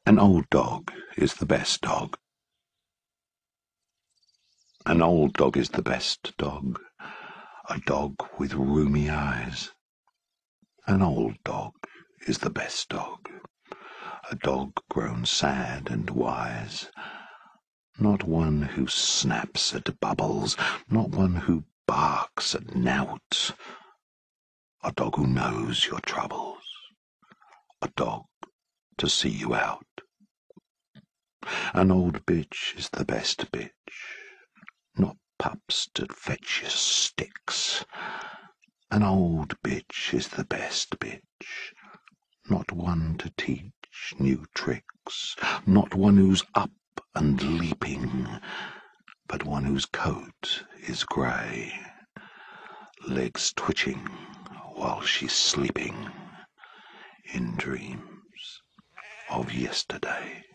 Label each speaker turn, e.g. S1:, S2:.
S1: An old dog is the best dog. An old dog is the best dog, a dog with rheumy eyes. An old dog is the best dog, a dog grown sad and wise. Not one who snaps at bubbles, not one who barks at knout. A dog who knows your troubles, a dog to see you out. An old bitch is the best bitch, not pups to fetch you sticks. An old bitch is the best bitch, not one to teach new tricks, not one who's up and leaping, but one whose coat is grey, legs twitching while she's sleeping in dreams of yesterday.